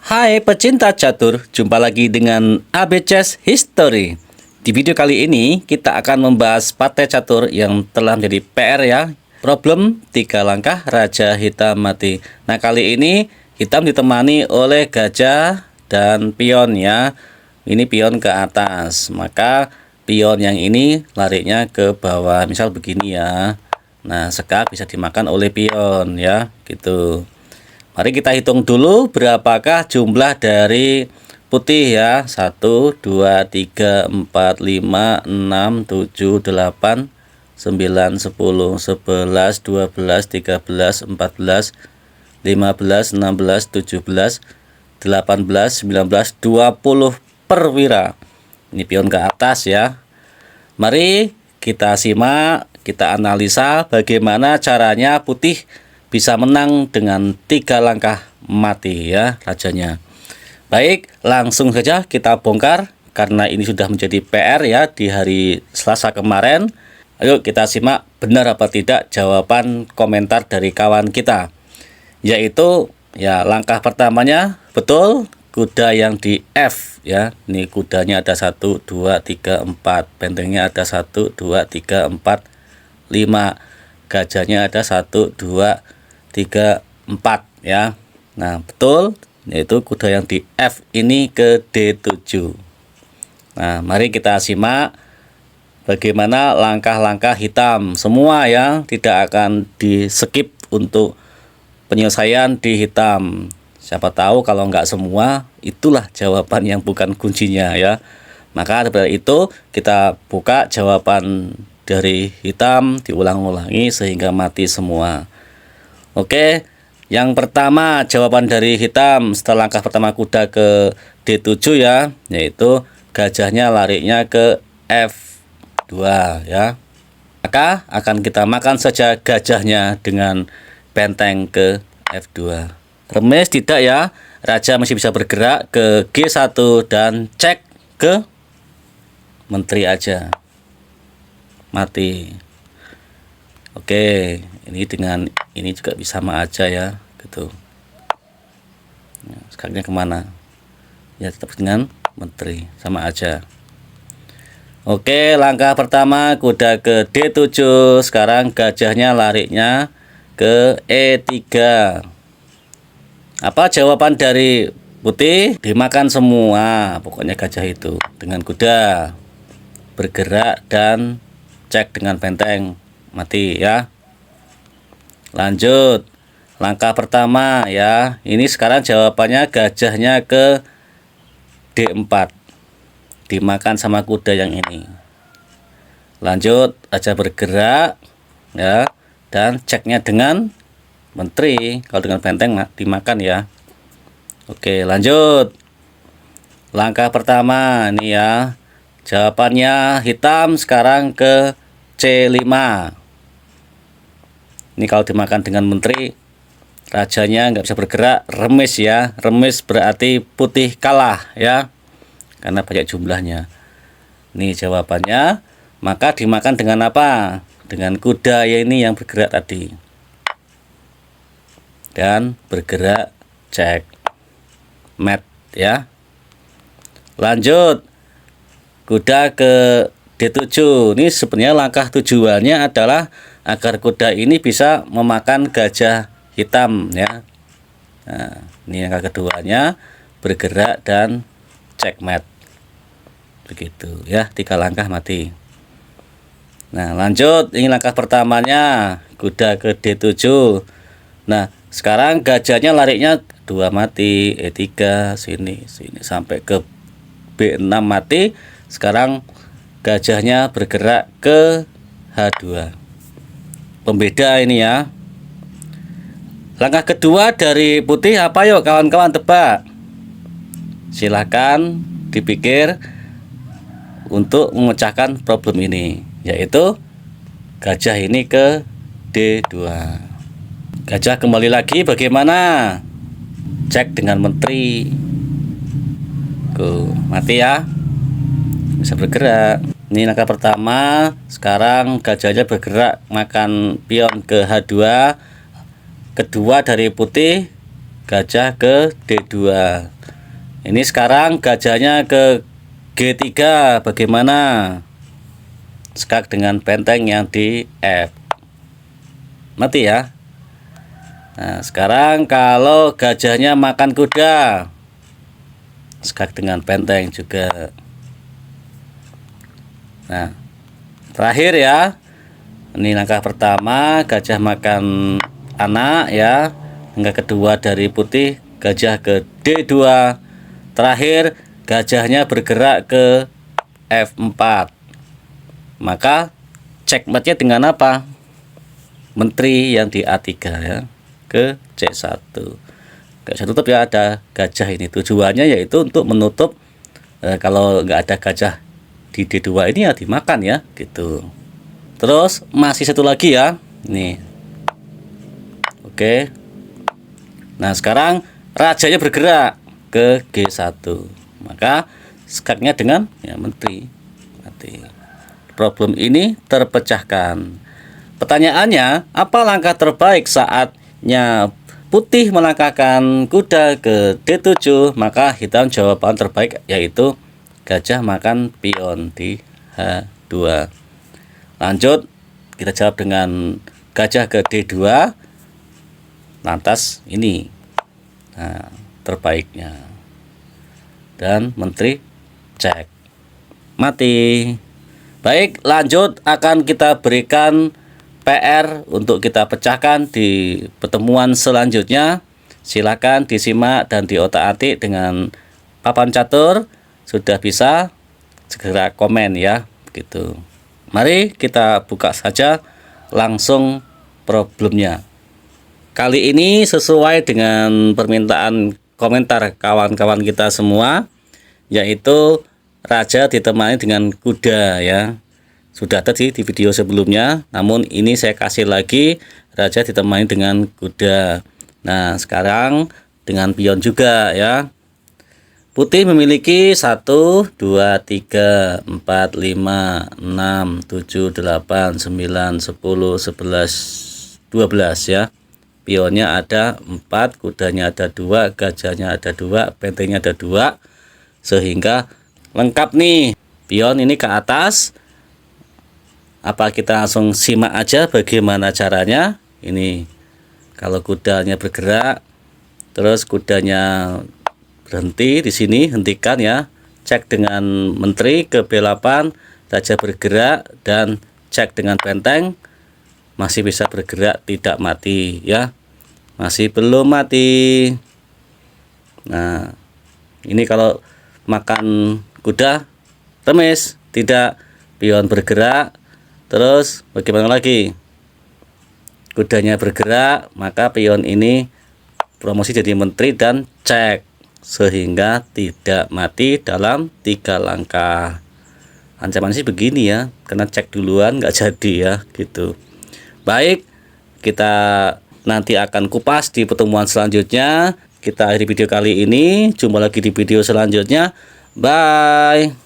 Hai pecinta catur, jumpa lagi dengan AB Chess History. Di video kali ini kita akan membahas partai catur yang telah menjadi PR ya. Problem 3 langkah Raja Hitam mati. Nah kali ini hitam ditemani oleh gajah dan pion ya. Ini pion ke atas, maka pion yang ini larinya ke bawah. Misal begini ya. Nah skak bisa dimakan oleh pion ya, gitu. Mari kita hitung dulu berapakah jumlah dari putih ya. 1, 2, 3, 4, 5, 6, 7, 8, 9, 10, 11, 12, 13, 14, 15, 16, 17, 18, 19, 20 perwira. Ini pion ke atas ya. Mari kita simak, kita analisa bagaimana caranya putih bisa menang dengan 3 langkah mati ya rajanya. Baik, langsung saja kita bongkar karena ini sudah menjadi PR ya di hari Selasa kemarin. Ayo kita simak benar apa tidak jawaban komentar dari kawan kita. Yaitu ya langkah pertamanya betul, kuda yang di F ya. Ini kudanya ada 1 2 3 4, bentengnya ada 1 2 3 4 5, gajahnya ada 1 2 3 4 ya. Nah betul, yaitu kuda yang di F ini ke D7. Nah mari kita simak bagaimana langkah-langkah hitam semua ya, tidak akan di skip untuk penyelesaian di hitam. Siapa tahu kalau nggak semua, itulah jawaban yang bukan kuncinya ya. Maka dari itu kita buka jawaban dari hitam, diulang-ulangi sehingga mati semua. Oke, yang pertama jawaban dari hitam setelah langkah pertama kuda ke D7 ya, yaitu gajahnya larinya ke F2 ya. Maka akan kita makan saja gajahnya dengan benteng ke F2. Remis tidak ya, raja masih bisa bergerak ke G1 dan cek ke menteri aja. Mati. Oke, ini dengan ini juga bisa sama aja ya, gitu. Nah, sekarangnya kemana? Ya tetap dengan menteri, sama aja. Oke, langkah pertama kuda ke D7. Sekarang gajahnya larinya ke E3. Apa jawaban dari putih? Dimakan semua, pokoknya gajah itu dengan kuda bergerak dan cek dengan benteng. Mati ya. Lanjut langkah pertama ya. Ini sekarang jawabannya gajahnya ke D4, dimakan sama kuda yang ini. Lanjut raja bergerak ya, dan ceknya dengan menteri. Kalau dengan benteng dimakan ya. Oke lanjut langkah pertama ini ya, jawabannya hitam sekarang ke C5. Ini kalau dimakan dengan menteri, rajanya nggak bisa bergerak, remis ya. Remis berarti putih kalah ya, karena banyak jumlahnya. Ini jawabannya. Maka dimakan dengan apa? Dengan kuda ya, ini yang bergerak tadi. Dan bergerak cek mat ya. Lanjut kuda ke D7. Ini sebenarnya langkah tujuannya adalah agar kuda ini bisa memakan gajah hitam ya. Nah, ini langkah keduanya, bergerak dan checkmate. Begitu ya, 3 langkah mati. Nah, lanjut ini langkah pertamanya, kuda ke D7. Nah, sekarang gajahnya larinya 2 mati, E3 sini sampai ke B6 mati. Sekarang gajahnya bergerak ke H2. Pembeda ini ya. Langkah kedua dari putih apa yuk kawan-kawan, tebak? Silahkan dipikir untuk memecahkan problem ini, yaitu gajah ini ke D2. Gajah kembali lagi bagaimana? Cek dengan menteri. Mati ya. Bisa bergerak. Ini langkah pertama. Sekarang gajahnya bergerak makan pion ke H2. Kedua dari putih gajah ke D2. Ini sekarang gajahnya ke G3. Bagaimana? Skak dengan benteng yang di F. Mati ya. Nah, sekarang kalau gajahnya makan kuda, skak dengan benteng juga. Nah, terakhir ya. Ini langkah pertama, gajah makan anak ya. Langkah kedua dari putih, gajah ke D2. Terakhir, gajahnya bergerak ke F4. Maka checkmate-nya dengan apa? Menteri yang di A3 ya, ke C1. Gak usah tutup ya, ada gajah ini. Tujuannya yaitu untuk menutup kalau nggak ada gajah di D2 ini ya dimakan ya gitu. Terus masih satu lagi ya, nih. Oke. Nah, sekarang rajanya bergerak ke G1. Maka skaknya dengan ya menteri. Mati. Problem ini terpecahkan. Pertanyaannya, apa langkah terbaik saatnya putih melangkahkan kuda ke D7? Maka hitam jawaban terbaik yaitu gajah makan pion di H2. Lanjut, kita jawab dengan gajah ke D2. Lantas ini terbaiknya. Dan menteri cek. Mati. Baik, lanjut akan kita berikan PR untuk kita pecahkan di pertemuan selanjutnya. Silakan disimak dan diotak-atik dengan papan catur. Sudah bisa, segera komen ya, gitu. Mari kita buka saja langsung problemnya. Kali ini sesuai dengan permintaan komentar kawan-kawan kita semua, yaitu raja ditemani dengan kuda ya. Sudah tadi di video sebelumnya, namun ini saya kasih lagi raja ditemani dengan kuda. Nah, sekarang dengan pion juga ya. Putih memiliki 1, 2, 3, 4, 5, 6, 7, 8, 9, 10, 11, 12 ya. Pionnya ada 4, kudanya ada 2, gajahnya ada 2, bentengnya ada 2. Sehingga lengkap nih. Pion ini ke atas. Apa kita langsung simak aja bagaimana caranya? Ini kalau kudanya bergerak, terus kudanya berhenti di sini, hentikan ya. Cek dengan menteri ke B8, raja bergerak dan cek dengan benteng masih bisa bergerak, tidak mati ya. Masih belum mati. Nah, ini kalau makan kuda remis, tidak, pion bergerak. Terus bagaimana lagi? Kudanya bergerak, maka pion ini promosi jadi menteri dan cek, sehingga tidak mati dalam 3 langkah. Ancaman sih begini ya, karena cek duluan nggak jadi ya gitu. Baik, kita nanti akan kupas di pertemuan selanjutnya. Kita akhiri video kali ini, jumpa lagi di video selanjutnya. Bye.